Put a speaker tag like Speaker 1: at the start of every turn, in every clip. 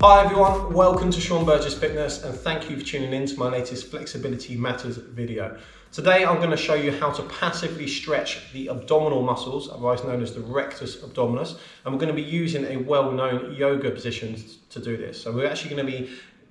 Speaker 1: Hi everyone, welcome to Sean Burgess Fitness and thank you for tuning in to my latest Flexibility Matters video. Today I'm going to show you how to passively stretch the abdominal muscles, otherwise known as the rectus abdominis, and we're going to be using a well-known yoga position to do this. So we're actually going to be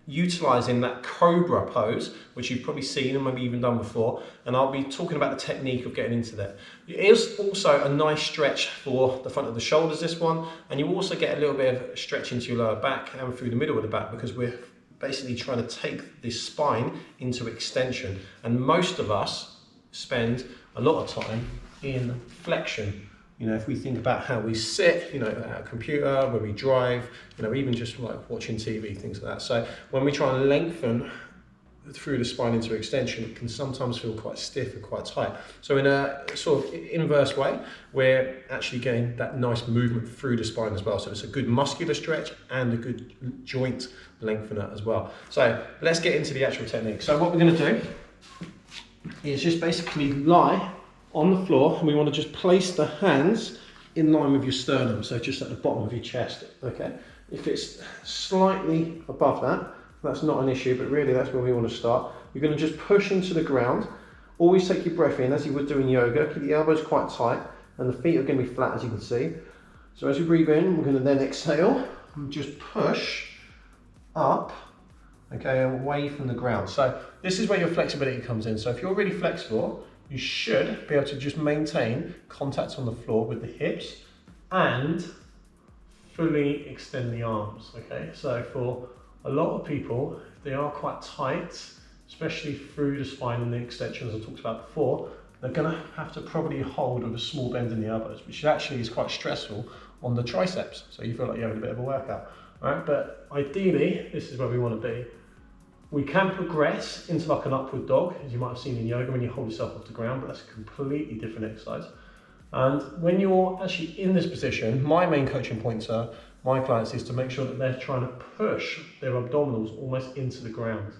Speaker 1: utilising that cobra pose, which you've probably seen and maybe even done before, and I'll be talking about the technique of getting into that. It is also a nice stretch for the front of the shoulders, this one, and you also get a little bit of stretch into your lower back and through the middle of the back, because we're basically trying to take this spine into extension, and most of us spend a lot of time in flexion. You know, if we think about how we sit, you know, at a computer, when we drive, you know, even just like watching TV, things like that. So when we try and lengthen through the spine into extension, it can sometimes feel quite stiff and quite tight. So in a sort of inverse way, we're actually getting that nice movement through the spine as well. So it's a good muscular stretch and a good joint lengthener as well. So let's get into the actual technique. So what we're going to do is just basically lie on the floor, and we want to just place the hands in line with your sternum, so just at the bottom of your chest, okay? If it's slightly above that, that's not an issue, but really that's where we want to start. You're going to just push into the ground. Always take your breath in as you would do in yoga. Keep the elbows quite tight, and the feet are going to be flat, as you can see. So as you breathe in, we're going to then exhale and just push up, okay, away from the ground. So this is where your flexibility comes in. So if you're really flexible, you should be able to just maintain contact on the floor with the hips and fully extend the arms, okay? So for a lot of people, they are quite tight, especially through the spine and the extension, as I talked about before. They're gonna have to probably hold with a small bend in the elbows, which actually is quite stressful on the triceps. So you feel like you're having a bit of a workout, all right? But ideally, this is where we wanna be. We can progress into like an upward dog, as you might have seen in yoga when you hold yourself off the ground, but that's a completely different exercise. And when you're actually in this position, my main coaching point to my clients is to make sure that they're trying to push their abdominals almost into the ground.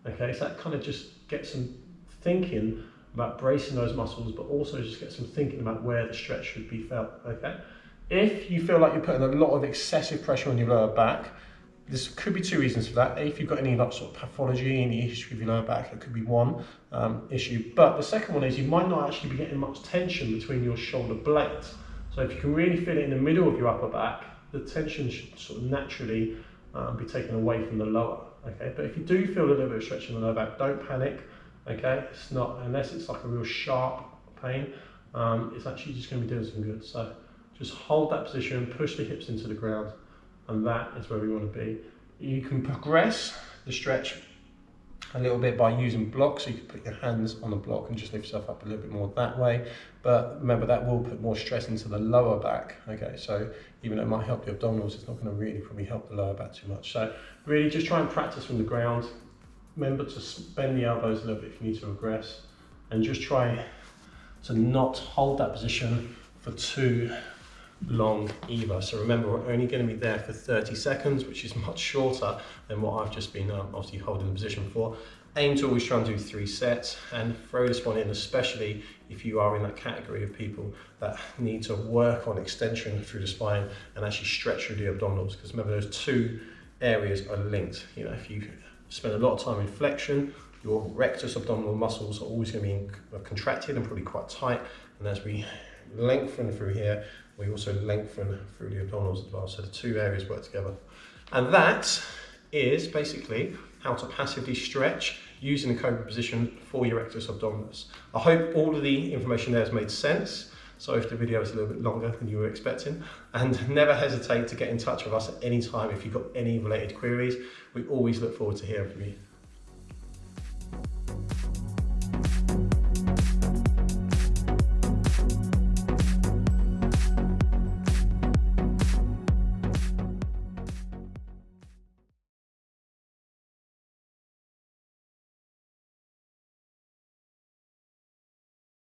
Speaker 1: Okay, so that kind of just gets them thinking about bracing those muscles, but also just gets them thinking about where the stretch should be felt, okay? If you feel like you're putting a lot of excessive pressure on your lower back, this could be two reasons for that. If you've got any like sort of pathology, any history of your lower back, it could be one issue. But the second one is you might not actually be getting much tension between your shoulder blades. So if you can really feel it in the middle of your upper back, the tension should sort of naturally be taken away from the lower, okay? But if you do feel a little bit of stretch in the lower back, don't panic, okay? It's not, unless it's like a real sharp pain, it's actually just gonna be doing some good. So just hold that position, push the hips into the ground, and that is where we want to be. You can progress the stretch a little bit by using blocks, so you can put your hands on the block and just lift yourself up a little bit more that way. But remember, that will put more stress into the lower back, okay? So even though it might help the abdominals, it's not going to really probably help the lower back too much. So really just try and practice from the ground. Remember to bend the elbows a little bit if you need to regress, and just try to not hold that position for too long either. So remember, we're only going to be there for 30 seconds, which is much shorter than what I've just been obviously holding the position for. Aim to always try and do 3 sets, and throw this one in, especially if you are in that category of people that need to work on extension through the spine and actually stretch through the abdominals, because remember, those two areas are linked. You know, if you spend a lot of time in flexion, your rectus abdominal muscles are always going to be contracted and probably quite tight, and as we lengthen through here, we also lengthen through the abdominals as well. So the two areas work together. And that is basically how to passively stretch using the cobra position for your rectus abdominis. I hope all of the information there has made sense. So if the video is a little bit longer than you were expecting, and never hesitate to get in touch with us at any time if you've got any related queries. We always look forward to hearing from you.